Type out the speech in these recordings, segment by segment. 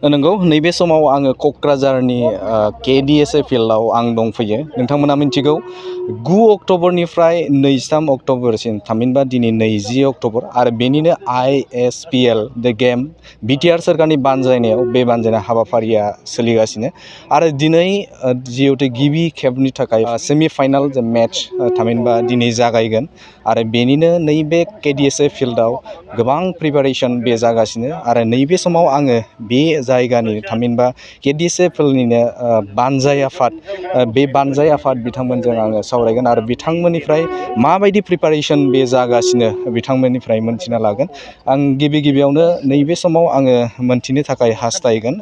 नंगौ नैबे समाव आङो क'क्राझारनि KDSA फिल्डआव आं दंफैयो। नोंथांमोना मिथिगौ 9 अक्ट'बरनिफ्राय 23 अक्ट'बरसिम थामहिनबा दिनै 20 अक्ट'बर आरो बेनिनो ISPL द गेम बिटिआर सोरखारनि बानजायनायाव बे बानजायनाय हाबाफारिया सोलिगासिनो आरो दिनै जिहेतु गिबि खेबनि थाखाय सेमि फाइनाल मेच थामहिनबा दिनै जागायगोन आरो बेनिनो नैबे KDSA फिल्डआव गोबां प्रिपारेसन बे जागासिनो आरो नैबे समाव आङो बे जायगानि थामहिनबा KDSA फिल्डनिनो बानजाय आफाद बे बानजाय आफाद बिथांमोनजों आङो सावरायगोन आरो बिथांमोननिफ्राय माबायदि प्रिपारेसन बे जागासिनो बिथांमोननिफ्राय मोनथिना लागोन। आं गिबियावनो नैबे समाव आङो मोनथिनो थाखाय हास्थायगोन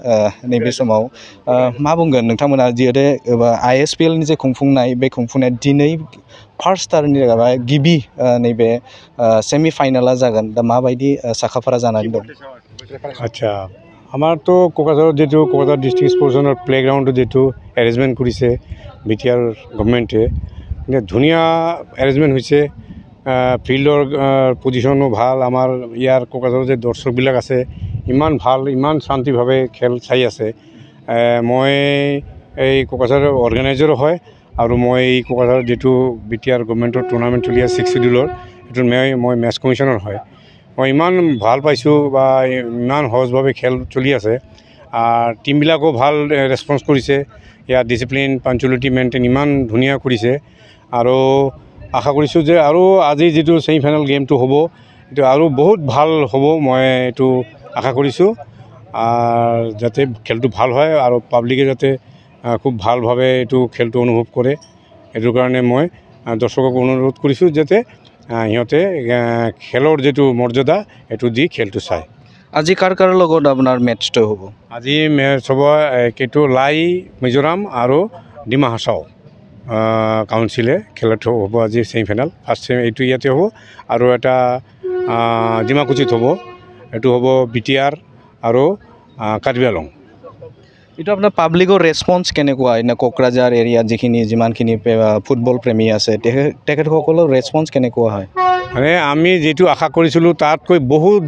नैबे समाव मा बुंगोन नोंथांमोना जिहेतु ISPL नि जे खुंफुंनाय बे खुंफुंनाया दिनै फार्स्ट टार्मनि गिबि नैबे सेमि फाइनाला जागोन दा माबायदि साखाफारा जानानै दं? আচ্ছা আমার তো কোকরাঝার যেহেতু কোকরাঝার ডিস্ট্রিক্ট স্পোর্টসৰ প্লেগ্ৰাউণ্ড যেহেতু এৰেঞ্জমেণ্ট কৰিছে বিটিআৰ গভৰ্ণমেণ্টে ধুনীয়া এৰেঞ্জমেণ্ট হৈছে ফিল্ডৰ পজিশ্যনো ভাল আমাৰ ইয়াৰ কোকৰাঝাৰৰ যে দৰ্শকবিলাক আছে ইমান ভাল ইমান শান্তিভাৱে খেল চাই আছে মই এই কোকৰাঝাৰৰ অৰ্গেনাইজাৰো হয় আৰু মই এই কোকৰাঝাৰৰ যেটো বিটিআৰ গভৰ্ণমেণ্টৰ টুৰ্ণামেণ্ট চলি আছে 6 শিডিউলৰ এইটো মই মেচ কমিশ্যনাৰ হয় মই ইমান ভাল পাইছোঁ বা ইমান সহজভাৱে খেল চলি আছে টিমবিলাকো ভাল ৰেছপন্স কৰিছে ইয়াৰ ডিচিপ্লিন পাঞ্চুৱেলিটি মেইনটেইন ইমান ধুনীয়া কৰিছে আৰু আশা কৰিছোঁ যে আৰু আজি যেটো সেমি ফাইনেল গেমটো হ'ব এইটো আৰু বহুত ভাল হ'ব মই এইটো আশা কৰিছোঁ যাতে খেলটো ভাল হয় আৰু পাব্লিকে যাতে খুব ভালভাৱে এইটো খেলটো অনুভৱ কৰে এইটো কাৰণে মই দৰ্শকক অনুৰোধ কৰিছোঁ যাতে ইহঁতে খেলৰ যেটো মৰ্যাদা এইটো দি খেলটো চায়। আজি কাৰ লগত আপোনাৰ মেচটো হ'ব? আজি মেচ হ'ব কেটো লাই মিজোৰাম আৰু ডিমা হাছাও কাউন্সিলে খেলাটো হ'ব আজি সেমি ফাইনেল ফাৰ্ষ্ট এইটো ইয়াতে হ'ব আৰু এটা ডিমাকুচিত হ'ব এইটো হ'ব বিটিআৰ আৰু কাৰ্বি আংলং। এইটো আপোনাৰ পাব্লিকৰ ৰেছপন্স কেনেকুৱা এনে কোকৰাঝাৰ এৰিয়াত যিমানখিনি ফুটবল প্ৰেমী আছে তেখেতসকলৰ ৰেছপন্স কেনেকুৱা হয়? মানে আমি যেটো আশা কৰিছিলোঁ তাতকৈ বহুত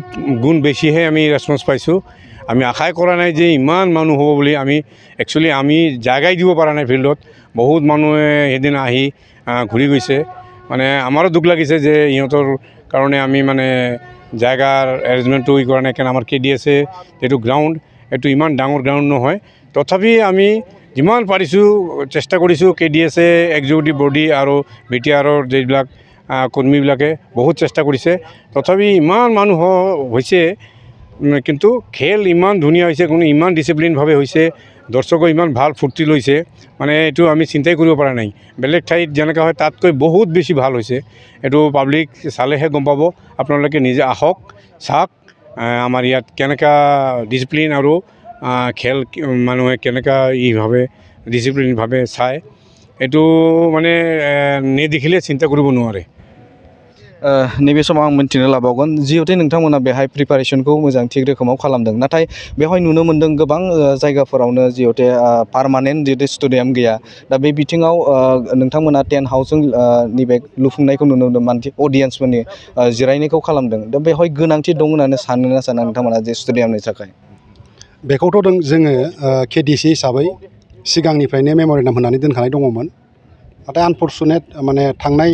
গুণ বেছিহে আমি ৰেছপন্স পাইছোঁ আমি আশাই কৰা নাই যে ইমান মানুহ হ'ব বুলি আমি একচুৱেলি আমি জাগাই দিব পৰা নাই ফিল্ডত বহুত মানুহে এদিন আহি ঘূৰি গৈছে মানে আমাৰো দুখ লাগিছে যে ইহঁতৰ কাৰণে আমি মানে জাগাৰ এৰেঞ্জমেণ্টটো কৰা নাই কাৰণ আমাৰ KDSA যেটো গ্ৰাউণ্ড এইটো ইমান ডাঙৰ গ্ৰাউণ্ড নহয় তথাপি আমি যিমান পাৰিছোঁ চেষ্টা কৰিছোঁ KDSA এক্সিকিউটিভ বডি আৰু বিটিআৰৰ যিবিলাক কৰ্মীবিলাকে বহুত চেষ্টা কৰিছে তথাপি ইমান মানুহ হৈছে কিন্তু খেল ইমান ধুনীয়া হৈছে কোনো ইমান ডিচিপ্লিনভাৱে হৈছে দৰ্শকৰ ইমান ভাল ফূৰ্তি লৈছে মানে এইটো আমি চিন্তাই কৰিব পৰা নাই বেলেগ ঠাইত যেনেকৈ হয় তাতকৈ বহুত বেছি ভাল হৈছে এইটো পাব্লিক চালেহে গম পাব আপোনালোকে নিজে আহক চাওক আমাৰ ইয়াত কেনেকা ডিচিপ্লিন আৰু খেল মানুহে কেনেকা ইভাৱে ডিচিপ্লিনভাৱে চায় এইটো মানে নেদেখিলে চিন্তা কৰিব নোৱাৰে। नैबे समाव आं मिन्थिनो लाबावगोन जिहेतु नोंथांमोना बेहाय प्रिपारेसनखौ मोजां थिग रोखोमाव खालामदों नाथाय बेवहाय नुनो मोन्दों गोबां जायगाफोरावनो जिहेतु पार्मानेन्ट जिहेतु स्टेडियाम गैया दा बे बिथिङाव नोंथांमोना टेन्ट हाउसजों नैबे लुफुंनायखौ नुनो मोन्दों मानसि अडियेन्सफोरनि जिरायनायखौ खालामदों दा बेवहाय गोनांथि दं होननानै सानोना साना नोंथांमोना जे स्टेडियामनि थाखाय? बेखौथ' जोङो KDSA हिसाबै सिगांनिफ्रायनो मेम'रेन्डाम होनानै दोनखानाय दङमोन नाथाय आनफर्चुनेट माने थांनाय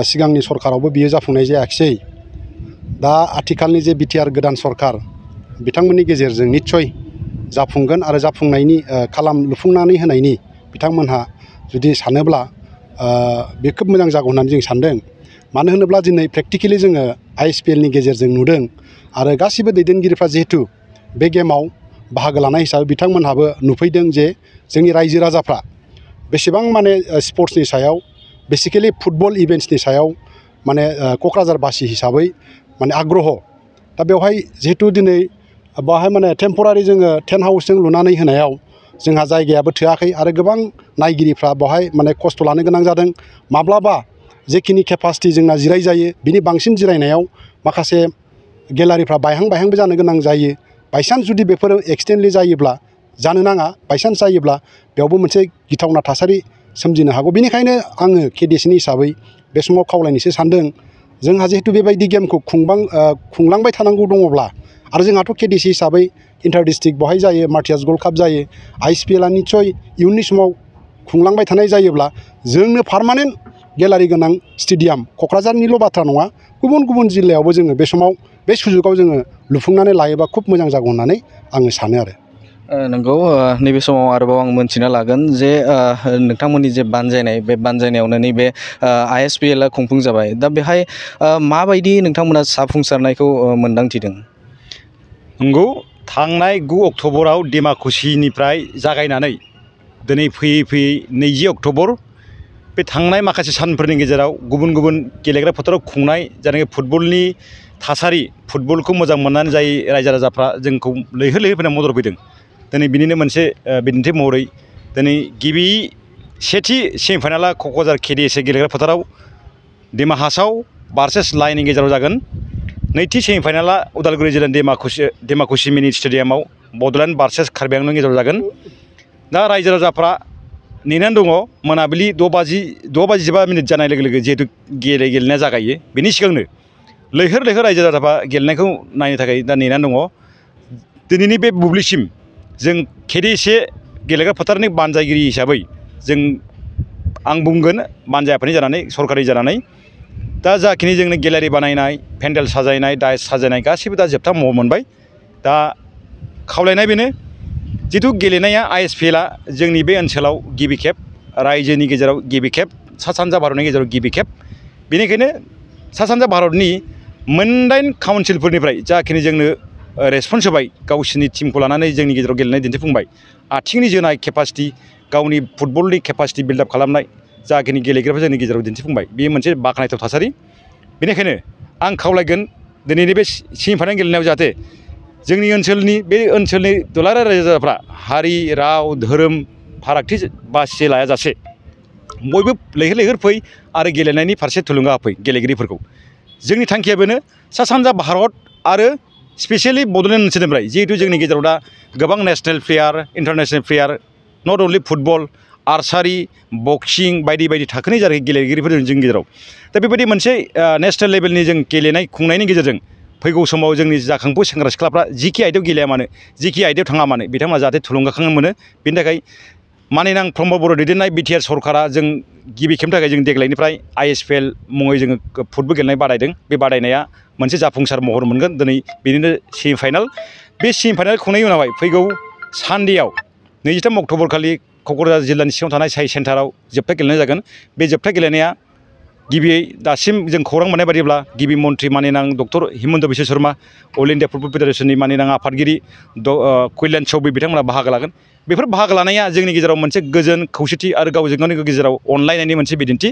सिगांनि सरकारावबो बियो जाफुंनाय जायाखिसै दा आथिखालनि जे बिटिआर गोदान सरकार बिथांमोननि गेजेरजों निस्सय जाफुंगोन आरो जाफुंनायनि लुफुंनानै होनायनि बिथांमोनहा जुदि सानोब्ला बे खोब मोजां जागौ होननानै जों सानदों मानो होनोब्ला दिनै प्रेक्टिकेलि जोङो ISPL नि गेजेरजों नुदों आरो गासिबो दैदेनगिरिफ्रा जिहेतु बे गेमाव बाहागो लानाय हिसाबै बिथांमोनहाबो नुफैदों जे जोंनि रायजो राजाफ्रा बेसेबां माने स्पर्ट्सनि सायाव बेसिकेलि फुटबल इभेन्ट्सनि सायाव माने क'क्राझारबासि हिसाबै माने आग्रह दा बेवहाय जिहेतु दिनै बाहाय माने टेम्परारि जोङो टेन्ट हाउसजों लुनानै होनायाव जोंहा जायगायाबो थोआखै आरो गोबां नायगिरिफ्रा बेवहाय माने खस्थ' लानो गोनां जादों माब्लाबा जेखिनि केपासिटि जोंना जिराय जायो बिनि बांसिन जिरायनायाव माखासे गेलारिफ्रा बायहांबो जानो गोनां जायो बायसान्स जुदि बेफोरो एक्सटेन्डलि जायोब्ला जानो नाङा बायसान्स जायोब्ला बेयावबो मोनसे गिथावना थासारि सोमजिनो हागौ बेनिखायनो आङो KDSA हिसाबै बे समाव खावलायनोसो सानदों जोंहा जिहेतु बेबायदि गेमखौ खुंलांबाय थानांगौ दङब्ला आरो जोंहाथ' KDSA हिसाबै इंटार डिस्ट्रिक्ट बहाय जायो मार्टियार्स गोल्ड काप जायो ISPL आ निश्चय इयुननि समाव खुंलांबाय थानाय जायोब्ला जोंनो पार्मानेन्ट गेलारि गोनां स्टेडियाम क'क्राझारनिल' बाथ्रा नङा गुबुन गुबुन जिल्लायावबो जोङो बे समाव बे सुजुगाव जोङो लुफुंनानै लायोबा खुब मोजां जागौ होननानै आङो सानो आरो नंगौ नैबे समाव आरोबाव आं मोनथिना लागोन जे नोंथांमोननि जे बानजायनाय बे बानजायनायावनो नैबे ISPL आ खुंफुं जाबाय दा बेहाय माबायदि नोंथांमोना जाफुंसारनायखौ मोन्दांथिदों नंगौ थांनाय 9 अक्ट'बराव डिमाकुसिनिफ्राय जागायनानै दिनै फैयै फैयै 20 अक्ट'बर बे थांनाय माखासे सानफोरनि गेजेराव गुबुन गुबुन गेलेग्रा फोथाराव खुंनाय जायनाखि फुटबलनि थासारि फुटबलखौ मोजां मोननानै जाय रायजो राजाफ्रा जोंखौ लैहोर लैहोर फैनानै मदद होफैदों दिनै बिनिनो मोनसे बिदिन्थि महरै दिनै गिबि सेथि सेमिफाइनाला क'क्राझार KDSA गेलेग्रा फोथाराव डिमा हासाव भार्सेस लाइननि गेजेराव जागोन नैथि सेमिफाइनाला उदालगुरि जिल्लानि डिमाकुसि मिनि स्टेडियामाव बड'लेण्ड भार्सेस कार्बि आंलंनि गेजेराव जागोन दा रायजो राजाफ्रा नेनानै दङ मोनाबिलि 6:15 जानाय लोगो लोगो जिहेतु गेलेनाया जागायो बेनि सिगांनो लैहोर लैहोर रायजो राजाफ्रा गेलेनायखौ नायनो थाखाय दा नेनानै दङ दिनैनि बे बुब्लिसिम जों KDSA गेलेग्रा फोथारनि बानजायगिरि हिसाबै जों आं बुंगोन बानजाय आफादनि जानानै सरकारि जानानै दा जाखिनि जोंनो गेलारि बानायनाय पेन्डेल साजायनाय डाइस साजायनाय गासैबो दा जोबथा महर मोनबाय दा खावलायनाय बेनो जिथु गेलेनाया ISPL आ जोंनि बे ओनसोलाव गिबि खेब रायजोनि गेजेराव गिबि खेब सा सानजा भारतनि गेजेराव गिबि खेब बेनिखायनो सा सानजा भारतनि 9 काउन्सिलफोरनिफ्राय जाखिनि जोंनो रेसपन्स होबाय गावसिनि टीमखौ लानानै जोंनि गेजेराव गेलेनाय दिन्थिफुंबाय आथिंनि जोनाय केपासिटि गावनि फुटबलनि केपासिटि बिल्डआप खालामनाय जाखिनि गेलेग्राफोर जोंनि गेजेराव दिन्थिफुंबाय बेयो मोनसे बाख्नायथाव थासारि बेनिखायनो आं खावलायगोन दिनैनि बे सेमिफाइनाल गेलेनायाव जाहाथे जोंनि ओनसोलनि बे ओनसोलनि दुलाराय रायजो राजाफ्रा हारि राव धोरोम फारागथि बासि लायाजासे बयबो लैहोर लैहोर फै आरो गेलेनायनि फारसे थुलुंगा होफै गेलेगिरिफोरखौ जोंनि थांखिया बेनो सा सानजा भारत आरो स्पेसियेलि बड'लेण्ड ओनसोलनिफ्राय जिहेतु जोंनि गेजेराव दा गोबां national player international player not only football आर्सारि बक्सिं बायदि बायदि थाखोनि जाय गेलेगिरिफोर जोंनि गेजेराव दा बेबायदि मोनसे नेसनेल लेभेलनि जों गेलेनाय खुंनायनि गेजेरजों फैगौ समाव जोंनि जाखांफु सेंग्रा सिख्लाफ्रा जिखि आयदायाव गेलेया मानो जिखि आयदायाव थाङा मानो बिथांमोना जाहाथे थुलुंगाखां मोनो बेनि थाखाय मानिनां प्रमद बर' दैदेननाय BTR सरकारा जों गिबि खेबनि थाखाय जों देग्लायनिफ्राय ISPL मुङै जोङो फुटबल गेलेनाय बादायदों बे बादायनाया मोनसे जाफुंसार महर मोनगोन दिनै बेनिनो सेमिफाइनाल बे सेमिफाइनाल खुंनायनि उनावहाय फैगौ सानदेआव 23 अक्ट'बर खालि क'क्राझार जिल्लानि सिङाव थानाय साइ सेन्टाराव जोबथा गेलेनाय जागोन बे जोबथा गेलेनाया गिबियै दासिम जों खौरां मोननाय बायदिब्ला गिबि मन्त्रि मानिनां doctor Himanta Biswa Sarma all India football फेडारेसननि मानिनां आफादगिरि कल्यान चौबे बिथांमोना बाहागो लागोन बेफोर बाहागो लानाया जोंनि गेजेराव मोनसे गोजोन खौसेथि आरो गावजों गावनि गेजेराव अनलायनायनि मोनसे बिदिन्थि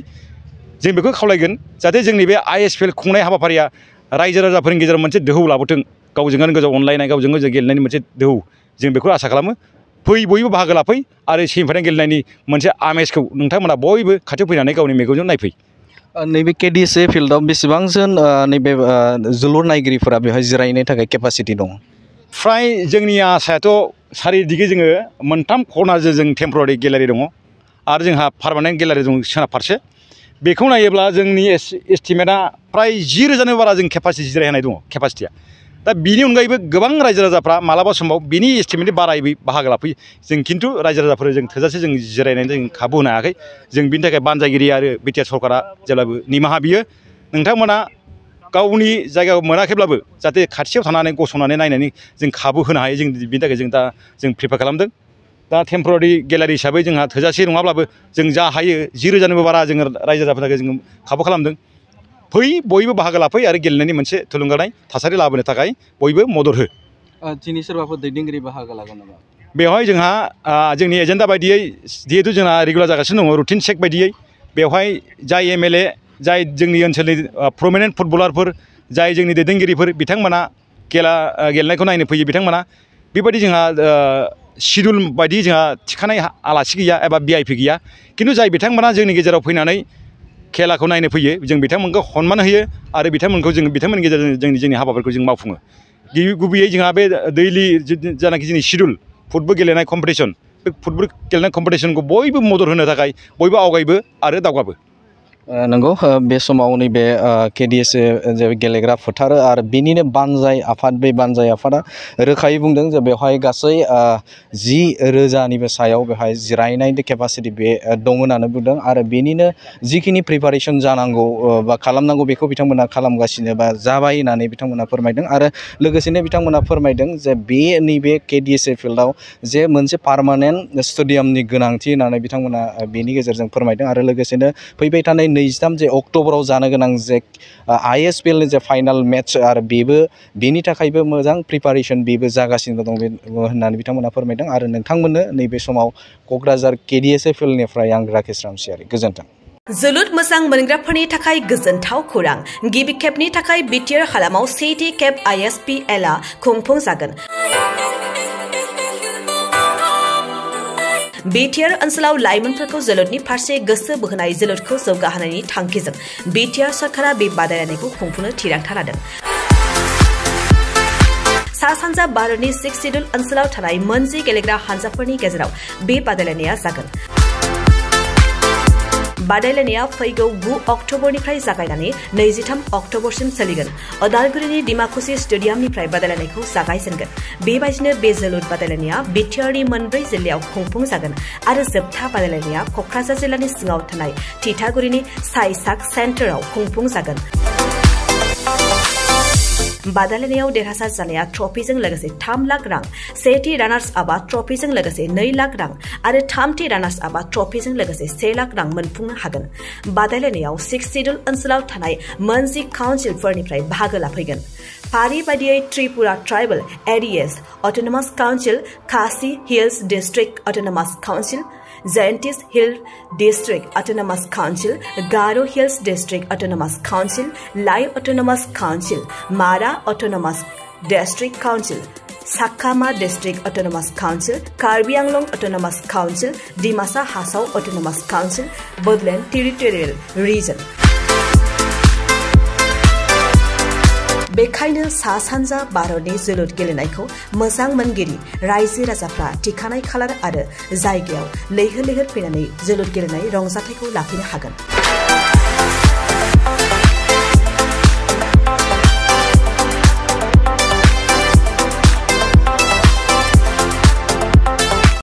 जों बेखौ खावलायगोन जाहाथे जोंनि बे ISPL खुंनाय हाबाफारिया रायजो राजाफोरनि गेजेराव मोनसे दोहौ लाबोथों गावजों गावनि गेजेराव अनलायनाय गावजों गाव गेलेनायनि मोनसे दोहौ जों बेखौ आसा खालामो फै बयबो बाहागो लाफै आरो सेमिफाइनाल गेलेनायनि मोनसे आमेजखौ नोंथांमोना बयबो खाथियाव फैनानै गावनि मेगनजों नायफै नैबे KDSA फिल्डआव बेसेबांजोन नैबे जोलुर नायगिरिफोरा बेवहाय जिरायनो थाखाय केपासिटि दं फ्राय जोंनि आसायाथ' सारिदिगे जोङो मोनथाम कर्नारजों जों टेम्परारि गेलारि दङ आरो जोंहा पार्मानेन्ट गेलारि दं सोनाब फारसे बेखौ नायोब्ला जोंनि एस्टिमेटआ फ्राय 10,000नि बारा जों केपासिटि जिरायहोनाय दङ केपासिटिया दा बिनि अनगायैबो गोबां रायजो राजाफ्रा मालाबा समाव बिनि एस्टिमेटनि बारायै बाहागो लाफैयो जों खिन्थु रायजो राजाफोर जों थोजासे जों जिरायनायनि जों खाबु होनो हायाखै जों बिनि थाखाय बानजायगिरि आरो BTR सरकारा जेब्लाबो निमाहा बियो नोंथांमोना गावनि जायगायाव मोनाखैब्लाबो जाहाथे खाथियाव थानानै गसंनानै नायनायनि जों खाबु होनो हायो जों बिनि थाखाय जों दा जों प्रिपेयार खालामदों दा टेम्परारि गेलारि हिसाबै जोंहा थोजासे नङाब्लाबो जों जा हायो 10,000निबो बारा जोङो रायजो राजाफोरनि थाखाय जों खाबु खालामदों फै बयबो बाहागो लाफै आरो गेलेनायनि मोनसे थुलुंगानाय थासारि लाबोनो थाखाय बयबो मदद हो दिनै सोरबाफोर दैदेनगिरि बाहागो लागोन नामा बेवहाय जोंहा जोंनि एजेन्डा बायदियै जिहेतु जोंहा रेगुलार जागासिनो दङ रुटिन चेक बायदियै बेवहाय जाय MLA जाय जोंनि ओनसोलनि प्रमिनेन्ट फुटबलारफोर जाय जोंनि दैदेनगिरिफोर बिथांमोना गेलेनायखौ नायनो फैयो बिथांमोना बेबायदि जोंहा शिडिउल बायदि जोंहा थिखानाय आलासि गैया एबा VIP गैया खिन्थु जाय बिथांमोना जोंनि गेजेराव फैनानै खेलाखौ नायनो फैयो जों बिथांमोनखौ सनमान होयो आरो बिथांमोनखौ जों बिथांमोननि गेजेरजों जोंनि हाबाफोरखौ जों मावफुङो गुबैयै जोंहा बे दैलि जानाखि जोंनि शिडिउल फुटबल गेलेनाय कम्पिटिसन बे फुटबल गेलेनाय कम्पिटिसनखौ बयबो मदद होनो थाखाय बयबो आवगायबो आरो दावगाबो नंगौ बे समाव नैबे KDSA जे गेलेग्रा फोथार आरो बेनिनो बानजाय आफाद बे बानजाय आफादा रोखायै बुंदों जे बेवहाय गासै 10,000निबो सायाव बेवहाय जिरायनायनि केपासिटि बे दं होननानै बुंदों आरो बेनिनो जिखिनि प्रिपारेसन जानांगौ बा खालामनांगौ बेखौ बिथांमोना खालामगासिनो बा जाबाय होननानै बिथांमोना फोरमायदों आरो लोगोसेनो बिथांमोना फोरमायदों जे बे नैबे KDSA फिल्डआव जे मोनसे पार्मानेन्ट स्टेडियामनि गोनांथि होननानै बिथांमोना बेनि गेजेरजों फोरमायदों आरो लोगोसेनो फैबाय थानाय 23 जे अक्ट'बराव जानो गोनां जे ISPL नि जे फाइनाल मेट्च आरो बेनि थाखायबो मोजां प्रिपारेसन बेबो जागासिनो दं होननानै बिथांमोना फोरमायदों आरो नोंथांमोननो नैबे समाव क'क्राझार KDSA फिल्डनिफ्राय आं राकेश रामसियारि गोजोन्थों। जोलुर मोजां मोनग्राफोरनि थाखाय गोजोनथाव खौरां गिबि खेबनि थाखाय बिटिआर हालामाव 7थि खेब ISPL आ खुंफुं जागोन। बिटिआर ओनसोलाव लाइमोनफोरखौ जोलुरनि फारसे गोसो बोहोनाय जोलुरखौ जौगाहोनायनि थांखिजों बिटिआर सरकारा बे बादायलायनायखौ खुंफुंनो थिरांथा लादों। सा सानजा भारतनि 6 सिडुल ओनसोलाव थानाय मोनजि गेलेग्रा हानजाफोरनि गेजेराव बे बादायलायनाया जागोन। बादायलायनाया फैगौ 9 अक्ट'बरनिफ्राय जागायनानै 23 अक्ट'बरसिम सोलिगोन। अदालगुरिनि डिमाकुसि स्टेडियामनिफ्राय बादायलायनायखौ जागायजेनगोन। बेबायदिनो बे जोलुर बादायलायनाया बिटिआरनि मोनब्रै जिल्लायाव खुंफुं जागोन आरो जोबथा बादायलायनाया क'क्राझार जिल्लानि सिङाव थानाय थिथागुरिनि साइसाक सेन्टाराव खुंफुं जागोन। बादायलायनायाव देरहासार जानाया ट्रफिजों लोगोसे 3 लाख रां, सेथि रानार्स आपआ ट्रफिजों लोगोसे 2 लाख रां आरो थामथि रानार्स आपआ ट्रफिजों लोगोसे 1 लाख रां मोनफुंनो हागोन। बादायलायनायाव 6 सिडुल ओनसोलाव थानाय मोनजि काउन्सिलफोरनिफ्राय बाहागो लाफैगोन। फारि बायदियै Tripura tribal areas autonomous council, Khasi hills district autonomous council, Jaintia hill district autonomous council, Garo hills district autonomous council, Lai autonomous council, Mara autonomous district council, Chakma district autonomous council, Karbi Anglong autonomous council, Dimasa Hasao autonomous council, Bodoland territorial region. बेखायनो सा सानजा भारतनि जोलुर गेलेनायखौ मोजां मोनगिरि रायजो राजाफ्रा थिखानाय खालार आरो जायगायाव लैहोर लैहोर फैनानै जोलुर गेलेनाय रंजाथायखौ लाफैनो हागोन।